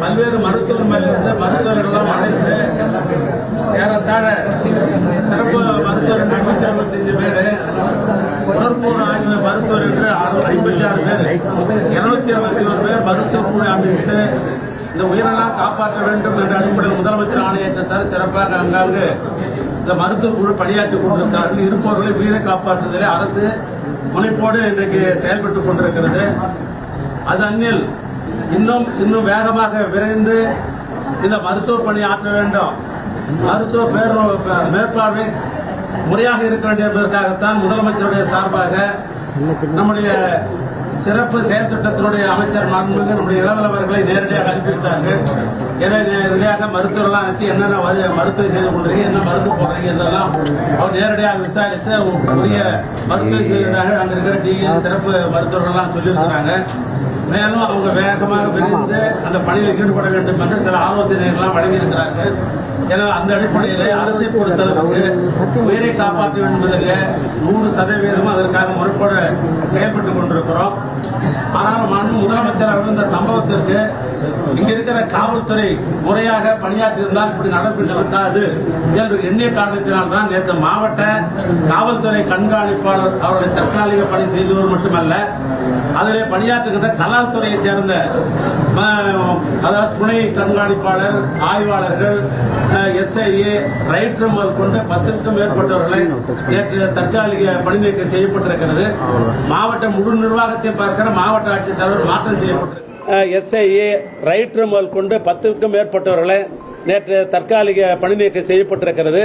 பல்வேறு மருத்துவமனையிலிருந்து மருத்துவர்கள்லாம் அழைத்து ஏறத்தாழ சிறப்பு மருத்துவர் 125 பேர், உடற்பூர்வ ஆய்வு மருத்துவர் என்று 56 பேர், 261 பேர் மருத்துவ குழு அமைத்து இந்த உயிரெல்லாம் காப்பாற்ற வேண்டும் என்ற அடிப்படையில் முதலமைச்சர் ஆணையத்தால் சிறப்பாக அங்காங்கு இந்த மருத்துவ குழு பணியாற்றிக் கொண்டிருக்கிறார்கள். இருப்பவர்களை உயிரை காப்பாற்றுவதிலே அரசு முனைப்போடு இன்றைக்கு செயல்பட்டுக் கொண்டிருக்கிறது. அது அந்நில் இன்னும் வேகமாக விரைந்து இந்த மருத்துவ பணி ஆற்ற வேண்டும். மருத்துவ மேற்பார்வை முறையாக இருக்க வேண்டும் என்பதற்காகத்தான் முதலமைச்சருடைய சார்பாக நம்முடைய சிறப்பு செயல் திட்டத்தினுடைய அமைச்சர் மாண்புமிகு நம்முடைய இளவலவர்களை நேரடியாக அனுப்பிவிட்டார்கள். எனவே நேரடியாக மருத்துவர்களாம் அனுப்பி என்னென்ன மருத்துவம் செய்து கொண்டிருக்கீங்க, என்ன மருந்து போடுறீங்க என்றெல்லாம் அவர் நேரடியாக விசாரித்து உரிய மருத்துவம் செய்கிறார்கள். அங்க இருக்கிற சிறப்பு மருத்துவர்கள்லாம் சொல்லியிருக்கிறாங்க. மேலும் அவங்க வேகமாக விரைந்து அந்த பணியில் ஈடுபட வேண்டும் என்று சில ஆலோசனைகள்லாம் வழங்கியிருக்கிறார்கள். எனவே அந்த அடிப்படையில் அரசை பொறுத்தளவுக்கு உயிரை காப்பாற்ற வேண்டும் என்பதற்கு 100% அதற்காக முறைப்போடு செயல்பட்டுக் கொண்டிருக்கிறோம். ஆனால் முதலமைச்சர் அவர்கள் இந்த சம்பவத்திற்கு இங்க இருக்கிற காவல்துறை முறையாக பணியாற்றியிருந்தால் இப்படி நடக்காது என்று எண்ணிய காரணத்தினால்தான் நேற்று மாவட்ட காவல்துறை கண்காணிப்பாளர் அவருடைய தற்காலிக பணி செய்தவர் மட்டுமல்ல, அதிலே பணியாற்றுகின்ற கலால்துறையை சேர்ந்த அதாவது துணை கண்காணிப்பாளர், ஆய்வாளர்கள், SIA, ரைட்டர் முதல் கொண்டு 10க்கும் மேற்பட்டவர்களை நேற்று தற்காலிக பணி நீக்கம் செய்யப்பட்டிருக்கிறது. மாவட்ட முழு நிர்வாகத்தை பார்க்கிற மாவட்ட ஆட்சித்தலைவர் மாற்றம் செய்யப்பட்டிருக்கிறது. SIA, ரைட்டர் முதல் கொண்டு 10க்கும் மேற்பட்டவர்களை நேற்று தற்காலிக பணி நீக்கம் செய்யப்பட்டிருக்கிறது.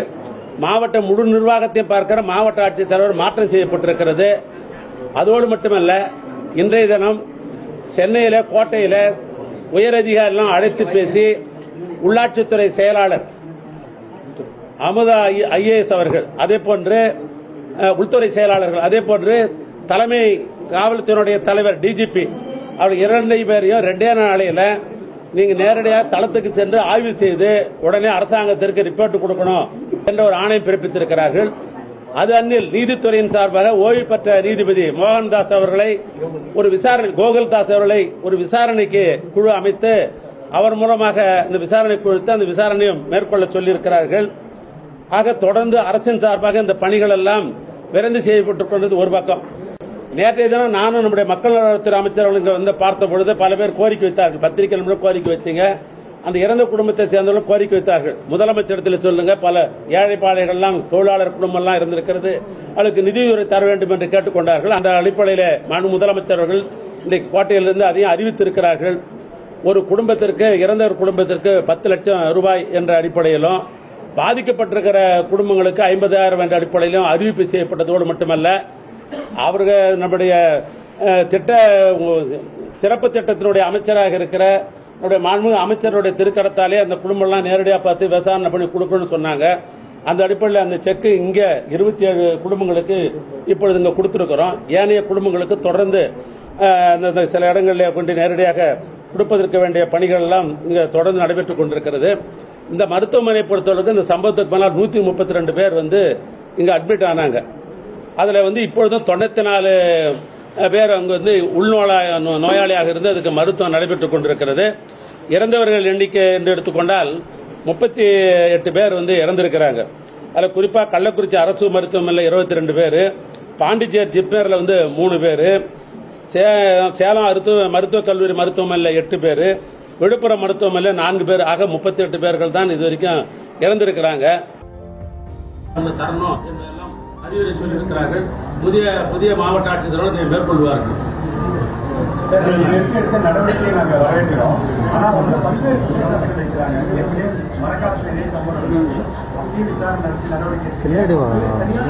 மாவட்ட முழு நிர்வாகத்தை பார்க்கிற மாவட்ட ஆட்சித்தலைவர் மாற்றம் செய்யப்பட்டிருக்கிறது. அதோடு மட்டுமல்ல, இன்றைய தினம் சென்னையில கோட்டையில உயரதிகாரிகள் அழைத்து பேசி உள்ளாட்சித்துறை செயலாளர் அமுதா IAS அவர்கள், அதே போன்று உள்துறை செயலாளர்கள், அதே போன்று தலைமை காவல்துறையுடைய தலைவர் DGP அவர் 2 பேரையும் 2 நாளையில நீங்க நேரடியாக தளத்துக்கு சென்று ஆய்வு செய்து உடனே அரசாங்கத்திற்கு ரிப்போர்ட் கொடுக்கணும் என்ற ஒரு ஆணை பிறப்பித்திருக்கிறார்கள். அது அந்நில் நீதித்துறையின் சார்பாக ஓய்வு பெற்ற நீதிபதி மோகன்தாஸ் அவர்களை கோகுல்தாஸ் அவர்களை ஒரு விசாரணைக்கு குழு அமைத்து அவர் மூலமாக இந்த விசாரணை குழுத்து அந்த விசாரணையும் மேற்கொள்ள சொல்லியிருக்கிறார்கள். ஆக தொடர்ந்து அரசின் சார்பாக இந்த பணிகள் எல்லாம் விரைந்து செய்யப்பட்டுக் கொண்டது ஒரு பக்கம். நேற்றைய தினம் நானும் நம்முடைய மக்கள் நலத்துறை அமைச்சர் அவர்கள் வந்து பார்த்த பொழுது பல பேர் கோரிக்கை வைத்தார்கள். பத்திரிகைகள் கோரிக்கை வச்சீங்க, அந்த இறந்த குடும்பத்தை சேர்ந்தவர்கள் கோரிக்கை வைத்தார்கள். முதலமைச்சரிடத்தில் சொல்லுங்க, பல ஏழைப்பாளையங்கள்லாம் தொழிலாளர் குடும்பம் எல்லாம் இருந்திருக்கிறது, அதுக்கு நிதியுதவி தர வேண்டும் என்று கேட்டுக்கொண்டார்கள். அந்த அடிப்படையில் முதலமைச்சர்கள் இன்றைக்கு கோட்டையிலிருந்து அதையும் அறிவித்திருக்கிறார்கள். ஒரு குடும்பத்திற்கு, இறந்தவர் குடும்பத்திற்கு 10 லட்சம் ரூபாய் என்ற அடிப்படையிலும், பாதிக்கப்பட்டிருக்கிற குடும்பங்களுக்கு 50,000 என்ற அடிப்படையிலும் அறிவிப்பு செய்யப்பட்டதோடு மட்டுமல்ல, அவர்கள் நம்முடைய சிறப்பு திட்டத்தினுடைய அமைச்சராக இருக்கிற மாண்புமிகு அமைச்சருடைய திருக்கரத்தாலே அந்த குடும்பம் எல்லாம் நேரடியாக பார்த்து விசாரணை பண்ணி கொடுக்கணும்னு சொன்னாங்க. அந்த அடிப்படையில் அந்த செக் இங்க 27 குடும்பங்களுக்கு இப்பொழுது இங்க கொடுத்திருக்கிறோம். ஏனைய குடும்பங்களுக்கு தொடர்ந்து சில இடங்களில் கொண்டு நேரடியாக கொடுப்பதற்கு வேண்டிய பணிகள் எல்லாம் இங்க தொடர்ந்து நடைபெற்றுக் கொண்டிருக்கிறது. இந்த மருத்துவமனை பொறுத்தவரைக்கும் இந்த சம்பவத்துக்கு மேல 132 பேர் இங்க அட்மிட் ஆனாங்க. அதுல இப்பொழுதும் 94 பேர் அங்கு நோயாளியாக இருந்து அதுக்கு மருத்துவம் நடைபெற்றுக் கொண்டிருக்கிறது. இறந்தவர்கள் எண்ணிக்கை என்று எடுத்துக்கொண்டால் 38 பேர் இறந்திருக்கிறாங்க. அதில் குறிப்பா கள்ளக்குறிச்சி அரசு மருத்துவமனையில் 22 பேர், பாண்டிச்சேரி ஜிப்மர்ல 3 பேர், சேலம் மருத்துவக் கல்லூரி மருத்துவமனையில் 8 பேர், விழுப்புரம் மருத்துவமனையில் 4 பேர், ஆக 38 பேர்கள் தான் இது வரைக்கும் இறந்திருக்கிறாங்க. அறிவுரை சொல்லியிருக்கிறார்கள். புதிய மாவட்ட ஆட்சித்தலைவர் இதை மேற்கொள்வார்கள். நடவடிக்கையை நாங்கள் வரவேற்கிறோம். ஆனால் பல்வேறு குற்றச்சாட்டுகள் இருக்கிறாங்க. மரக்காலத்திலே சம்பவம் விசாரணை நடத்தி சரியான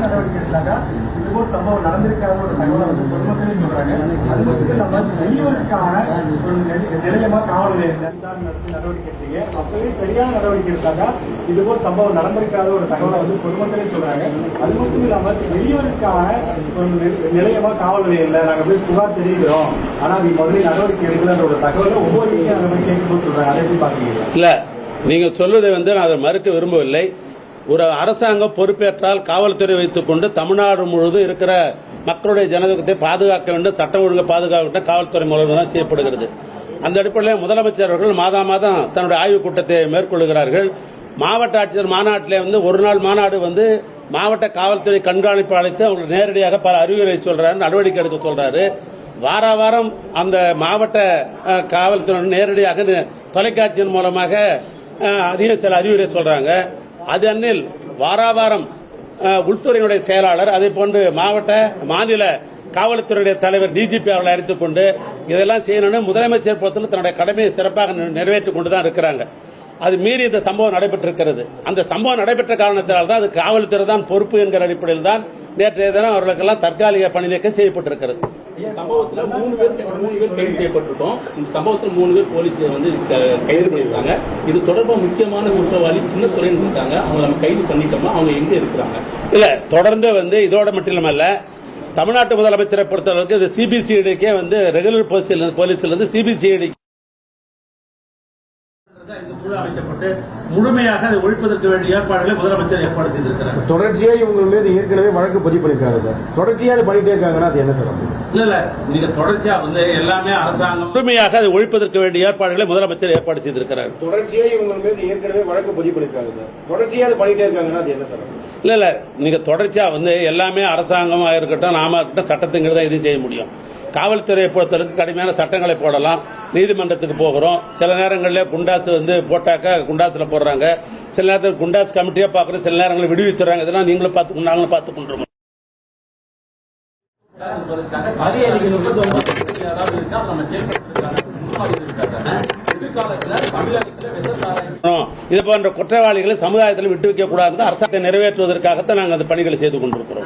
நடவடிக்கை எடுத்தாங்க. இதுபோல் சம்பவம் நடந்திருக்காத ஒரு தகவலை பொதுமக்களே சொல்றாங்க. அது மட்டும் இல்லாம வெளியூருக்கான ஒரு நிலையமா காவல் நிலையம் விசாரணை நடத்தி நடவடிக்கை எடுத்தீங்க. அப்பவே சரியான நடவடிக்கை எடுத்தாங்க. இதுபோல் சம்பவம் நடந்திருக்காத ஒரு தகவலை பொதுமக்களே சொல்றாங்க. அது மட்டும் இல்லாம வெளியூருக்கான ஒரு நிலையமா காவல் நிலையம் இல்லை, நாங்க போய் புகார் தெரிவிக்கிறோம், ஆனா அது முதலில் நடவடிக்கை எடுக்கலன்ற ஒரு தகவலை ஒவ்வொரு வீட்டையும் நடவடிக்கை சொல்றாங்க. அதை எப்படி பாத்தீங்க? இல்ல, நீங்க சொல்வதை நான் அதை மறுக்க விரும்பவில்லை. ஒரு அரசாங்கம் பொறுப்பேற்றால் காவல்துறை வைத்துக் கொண்டு தமிழ்நாடு முழுவதும் இருக்கிற மக்களுடைய ஜனநாயகத்தை பாதுகாக்க வேண்டும், சட்டம் ஒழுங்கை பாதுகாக்க வேண்டும், காவல்துறை மூலம் தான் செய்யப்படுகிறது. அந்த அடிப்படையில் முதலமைச்சர் அவர்கள் மாதம் தன்னுடைய ஆய்வுக் கூட்டத்தை மேற்கொள்கிறார்கள். மாவட்ட ஆட்சியர் மாநாட்டிலே ஒரு நாள் மாநாடு மாவட்ட காவல்துறை கண்காணிப்பு அழைத்து அவங்களுக்கு நேரடியாக பல அறிவுரை சொல்றாரு, நடவடிக்கை எடுக்க சொல்றாரு. வாரம் அந்த மாவட்ட காவல்துறை நேரடியாக தொலைக்காட்சியின் மூலமாக அதிக சில அறிவுரை சொல்றாங்க. அது அன்னில் வாரம் உள்துறையினுடைய செயலாளர் அதே போன்று மாநில காவல்துறையுடைய தலைவர் டிஜிபி அவர்களை அழைத்துக் கொண்டு இதெல்லாம் செய்யணும்னு முதலமைச்சர் பொறுத்தவரை தன்னுடைய கடமையை சிறப்பாக நிறைவேற்றிக் கொண்டுதான் இருக்கிறாங்க. அது மீறி இந்த சம்பவம் நடைபெற்றிருக்கிறது. அந்த சம்பவம் நடைபெற்ற காரணத்தினால் தான் அது காவல்துறை தான் பொறுப்பு என்கிற அடிப்படையில் தான் நேற்றைய தினம் அவர்களுக்கெல்லாம் தற்காலிக பணி நீக்கம் செய்யப்பட்டிருக்கிறது. சம்பவத்தில் 3 பேர் கைது செய்யப்பட்டிருக்கோம். இந்த சம்பவத்தில் 3 பேர் போலீஸ் கைது பண்ணியிருக்காங்க. இது தொடர்பாக முக்கியமான குற்றவாளி சின்னத்துறைன்னு இருக்காங்க. அவங்க நம்ம கைது பண்ணிட்டோம்னா அவங்க எங்க இருக்கிறாங்க? இல்ல தொடர்ந்து இதோட மட்டும் இல்லாமல்ல தமிழ்நாட்டு முதலமைச்சரை பொறுத்தளவுக்கு இது சிபிசிஐடிக்கே ரெகுலர் போலீஸ்ல சிபிசிஐடி இந்த குழு அமைக்கப்பட்டு முழுமையாக அதை ஒழிப்பதற்கு வேண்டிய ஏற்பாடுகளை முதலமைச்சர் ஏற்பாடு செய்திருக்கிறார். தொடர்ச்சியா இவங்க மீது ஏற்கனவே வழக்கு பதிவு பண்ணிருக்காங்க சார். தொடர்ச்சியா அது பண்ணிட்டே இருக்காங்கன்னா அது என்ன சார்? இல்ல நீங்க தொடர்ச்சியா எல்லாமே அரசாங்கம் முழுமையாக அதை ஒழிப்பதற்கு வேண்டிய ஏற்பாடுகளை முதலமைச்சர் ஏற்பாடு செய்திருக்கிறார். தொடர்ச்சியா இவங்க மீது ஏற்கனவே வழக்கு பதிவு பண்ணிருக்காங்க சார். தொடர்ச்சியா அது பண்ணிட்டே இருக்காங்கன்னா அது என்ன சார்? இல்ல நீங்க தொடர்ச்சியா எல்லாமே அரசாங்கமா இருக்கட்டும் நாம இருக்கட்டும் சட்டத்துங்கிறத இது செய்ய முடியும். காவல்துறையை பொறுத்தவரைக்கும் கடுமையான சட்டங்களை போடலாம். நீதிமன்றத்துக்கு போகிறோம். சில நேரங்களில் குண்டாசு போட்டாக்க குண்டாசுல போடுறாங்க. சில நேரத்தில் குண்டாஸ் கமிட்டியா பாக்குறோம். சில நேரங்களில் விடுவித்துறாங்க. இதெல்லாம் நீங்களும் நாங்களும் பார்த்து கொண்டிருக்கோம். இது போன்ற குற்றவாளிகளை சமுதாயத்தில் விட்டு வைக்க கூடாது அரசாங்கத்தை நிறைவேற்றுவதற்காகத்தான் நாங்கள் அந்த பணிகளை செய்து கொண்டிருக்கிறோம்.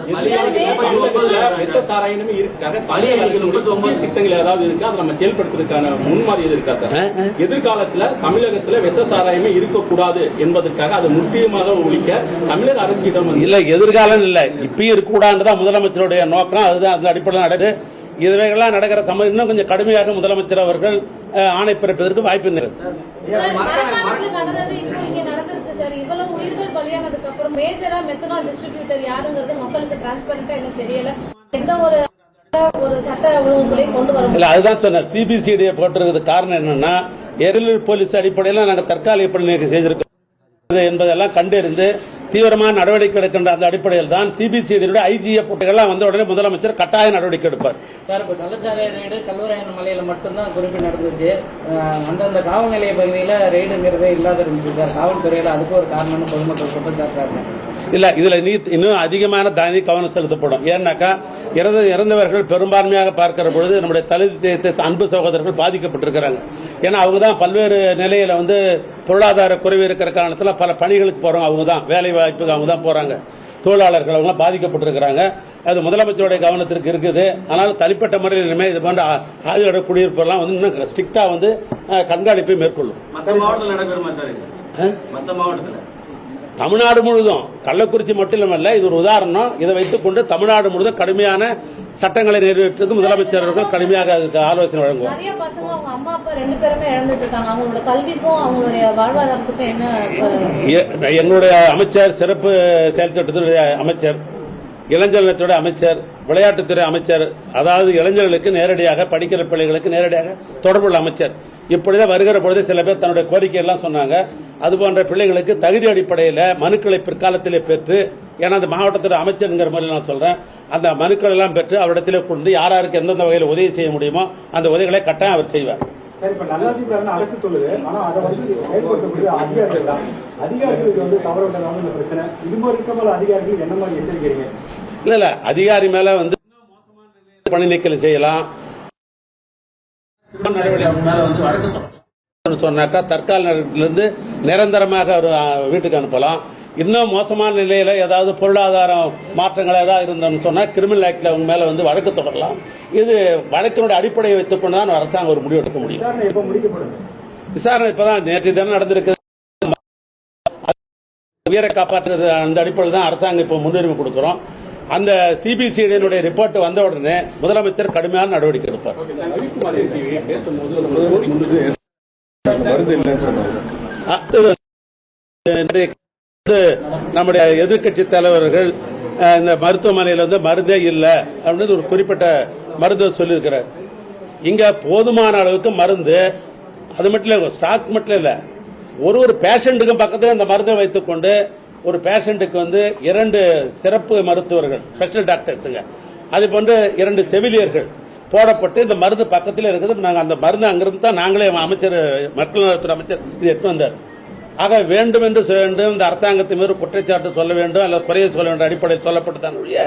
திட்டங்கள் ஏதாவது இருக்கா அதை நம்ம செயல்படுத்துவதற்கான முன்மாதிரி இருக்கா சார்? எதிர்காலத்தில் தமிழகத்தில் விஷ சாராயமே இருக்கக்கூடாது என்பதற்காக அதை முற்றிலுமாக ஒழிக்க தமிழக அரசிடம் இல்ல எதிர்காலம் இல்ல இப்பயும் இருக்கக்கூடாதுதான் முதலமைச்சருடைய நோக்கம். அதுதான் அந்த அடிப்படையில் நடக்குது. இதுவெல்லாம் நடக்கிற சமயம் இன்னும் கொஞ்சம் கடுமையாக முதலமைச்சர் அவர்கள் ஆணை பிறப்பதற்கு வாய்ப்பு இருக்கிறது. அதுதான் சொன்ன சிபிசிஐடியை போட்டிருக்கிறது காரணம் என்னன்னா எரிலூர் போலீஸ் அடிப்படையில் நாங்கள் தற்காலிக பணி நீக்கம் செய்திருக்கோம் என்பதெல்லாம் கண்டறிந்து தீவிரமான நடவடிக்கை எடுக்கின்ற அந்த அடிப்படையில் தான் சிபிசிஐடியுடைய ஐஜிஎஃப் போட்டிகள்லாம் வந்த உடனே முதலமைச்சர் கட்டாய நடவடிக்கை எடுப்பார். சார் இப்ப கள்ளச்சாராய ரெய்டு கல்லூராயன் மலையில மட்டும்தான் குறிப்பிட்டு நடந்துச்சு. அந்தந்த காவல் நிலைய பகுதியில ரெய்டுங்கிறதே இல்லாத இருந்துச்சு சார். காவல்துறையில அதுக்கு ஒரு காரணம்னு பொதுமக்கள் குற்றம் சாட்டுறாங்க. இல்ல இதுல இன்னும் அதிகமான தனி கவனம் செலுத்தப்படும். ஏன்னாக்கா இறந்தவர்கள் பெரும்பான்மையாக பார்க்கிற பொழுது நம்முடைய தலித் அன்பு சகோதரர்கள் பாதிக்கப்பட்டிருக்கிறாங்க. ஏன்னா அவங்க தான் பல்வேறு நிலையில பொருளாதார குறைவு இருக்கிற காரணத்தில் பல பணிகளுக்கு போறோம். அவங்க தான் வேலை வாய்ப்புக்கு அவங்க தான் போறாங்க. தொழிலாளர்கள் அவங்க பாதிக்கப்பட்டிருக்கிறாங்க. அது முதலமைச்சருடைய கவனத்திற்கு இருக்குது. ஆனால் தனிப்பட்ட முறையில் இனிமே இது போன்ற ஆதியோட குடியிருப்பெல்லாம் இன்னும் ஸ்ட்ரிக்டா கண்காணிப்பை மேற்கொள்ளும். மற்ற மாவட்டத்தில் நடைபெறுமா சார்? மற்ற மாவட்டத்தில் தமிழ்நாடு முழுவதும் கள்ளக்குறிச்சி மட்டும் இல்லமல்ல இது ஒரு உதாரணம். இதை வைத்துக் கொண்டு தமிழ்நாடு முழுவதும் கடுமையான சட்டங்களை நிறைவேற்றுவதற்கு முதலமைச்சர் அவர்கள் கடுமையாக அதுக்கு ஆலோசனை வழங்குவார். நிறைய பசங்க அவங்க அம்மா அப்பா 2 பேருமே இழந்துட்டு இருக்காங்க. அவங்களோட கல்விக்கும் அவங்களுடைய வாழ்வாதாரத்துக்கும் என்ன? எங்களுடைய அமைச்சர் சிறப்பு செயல் திட்டத்துடைய அமைச்சர், இளைஞர்களுடைய அமைச்சர், விளையாட்டுத்துறை அமைச்சர், அதாவது இளைஞர்களுக்கு நேரடியாக படிக்கிற பிள்ளைகளுக்கு நேரடியாக தொடர்புள்ள அமைச்சர். இப்படிதான் வருகிற பொழுது சில பேர் தன்னுடைய கோரிக்கை எல்லாம் சொன்னாங்க. அதுபோன்ற பிள்ளைகளுக்கு தகுதி அடிப்படையில் மனுக்களை பிற்காலத்திலே பெற்று, ஏன்னா அந்த மாவட்டத்தில் அமைச்சருங்கிற மாதிரி நான் சொல்றேன், அந்த மனுக்கள் எல்லாம் பெற்று அவரிடத்திலே கொண்டு யாராருக்கு எந்தெந்த வகையில் உதவி செய்ய முடியுமோ அந்த உதவிகளை கட்டாயம் அவர் செய்வார். சார் இப்ப நல்லாட்சி அரசு சொல்லுது, ஆனா அதை செயல்படுத்தக்கூடிய அதிகாரிகளுக்கு தவறுள்ளதான இந்த பிரச்சனை. இது மாதிரி அதிகாரிகள் என்ன மாதிரி எச்சரிக்கிறீங்க? இல்ல அதிகாரி மேல பணி நீக்கம் செய்யலாம். சொன்னாக்கா தற்காலிலிருந்து நிரந்தரமாக ஒரு வீட்டுக்கு அனுப்பலாம். இன்னும் மோசமான நிலையில ஏதாவது பொருளாதார மாற்றங்கள் ஏதாவது இருந்தோம்னு சொன்னா கிரிமினல் ஆக்ட்ல அவங்க மேல வழக்கு தொடரலாம். இது வழக்கினுடைய அடிப்படையை வைத்துக் கொண்டுதான் அரசாங்கம் ஒரு முடிவு எடுக்க முடியும். விசாரணை இப்பதான் நேற்று தினம் நடந்திருக்கு. உயிரை காப்பாற்றுறது அந்த அடிப்படையில் தான் அரசாங்கம் இப்ப முன்னுரிமை கொடுக்கிறோம். அந்த சிபிசிஐடியினுடைய ரிப்போர்ட் வந்த உடனே முதலமைச்சர் கடுமையான நடவடிக்கை எடுப்பார். நம்முடைய எதிர்கட்சி தலைவர்கள் இந்த மருத்துவமனையில் மருந்தே இல்லை அப்படின்னு ஒரு குறிப்பிட்ட மருத்துவர் சொல்லியிருக்கிறார். இங்க போதுமான அளவுக்கு மருந்து, அது மட்டும் இல்ல, ஸ்டாக் மட்டும் இல்ல, ஒரு பேஷண்ட்டுக்கும் பக்கத்தில் அந்த மருந்தை வைத்துக்கொண்டு ஒரு பேஷண்ட்டுக்கு வந்து 2 சிறப்பு மருத்துவர்கள், ஸ்பெஷல் டாக்டர்ஸுங்க, அது போன்று 2 செவிலியர்கள் போடப்பட்டு இந்த மருந்து பக்கத்தில் இருக்குது. நாங்கள் அந்த மருந்து அங்கிருந்து தான் நாங்களே அமைச்சர், மக்கள் நலத்துறை அமைச்சர் இது எடுத்து வந்தார். ஆக வேண்டும் என்று சொல்ல வேண்டும், இந்த அரசாங்கத்தின் மீது குற்றச்சாட்டு சொல்ல வேண்டும் அல்லது குறைய சொல்ல வேண்டும் அடிப்படையில் சொல்லப்பட்டுதான் ஒழிய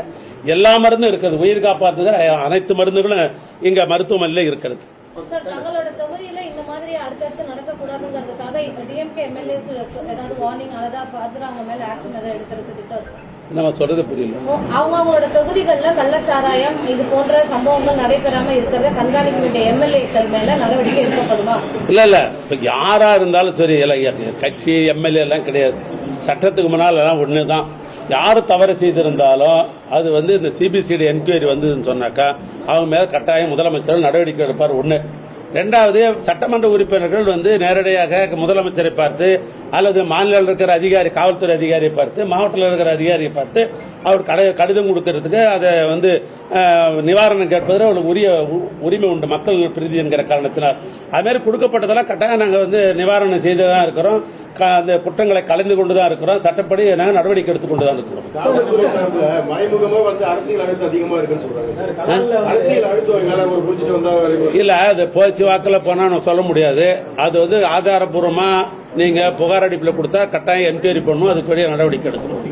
எல்லா மருந்தும் இருக்குது. உயிர் காப்பாற்றுகிற அனைத்து மருந்துகளும் இங்க மருத்துவமனையில் இருக்கிறது. சார், தங்களோட தொகுதியில இந்த மாதிரி அடுத்தடுத்து நடக்கக்கூடாதுங்கிறதுக்காக இப்ப டிஎம்கே எம்எல்ஏஸ் ஏதாவது வார்னிங் அதாவது ஃபர்தர் அவங்க மேல ஆக்ஷன் ஏதாவது எடுக்கிறது திட்டம் இருக்கா? நம்ம சொல்றது புரியல. அவங்களோட தொகுதிகளில் கள்ளச்சாராயம் இது போன்ற சம்பவங்கள் நடைபெறாம இருக்கிறத கண்காணிக்க வேண்டிய எம்எல்ஏக்கள் மேல நடவடிக்கை எடுக்கப்படுமா? இல்ல இப்ப யாரா இருந்தாலும் சரி, கட்சி எம்எல்ஏ எல்லாம் கிடையாது, சட்டத்துக்கு முன்னால் எல்லாம் ஒண்ணுதான். யாரு தவறு செய்திருந்தாலும் அது வந்து இந்த சிபிசிஐடி என்கொயரி வந்ததுன்னு சொன்னாக்கா அவங்க மேல கட்டாயம் முதலமைச்சர் நடவடிக்கை எடுப்பார். ஒண்ணு. இரண்டாவது, சட்டமன்ற உறுப்பினர்கள் வந்து நேரடியாக முதலமைச்சரை பார்த்து அல்லது மாநில இருக்கிற அதிகாரி, காவல்துறை அதிகாரியை பார்த்து, மாவட்டத்தில் இருக்கிற அதிகாரியை பார்த்து அவர் கடிதம் கொடுக்கறதுக்கு அதை வந்து நிவாரணம் கேட்பதில் அவங்களுக்கு உரிமை உண்டு, மக்கள் பிரதி என்கிற காரணத்தினால். அது மாதிரி கொடுக்கப்பட்டதெல்லாம் கட்டாயம் நாங்கள் வந்து நிவாரணம் செய்துதான் இருக்கிறோம், அந்த குற்றங்களை கலந்து கொண்டுதான் இருக்கிறோம், சட்டப்படி நாங்கள் நடவடிக்கை எடுத்துக்கொண்டுதான் இருக்கிறோம். மறைமுகமா வந்து அரசியல் அழுத்தம் அதிகமா இருக்குன்னு சொல்றாங்க. அரசியல் அழுத்தம் இல்ல, அது பேச்சு வாக்கில் போனா சொல்ல முடியாது. அது வந்து ஆதாரபூர்வமா நீங்க புகார் அடிப்பில் கொடுத்தா கட்டாயம் என்கொயரி பண்ணணும், அதுக்கு நடவடிக்கை எடுக்கணும்.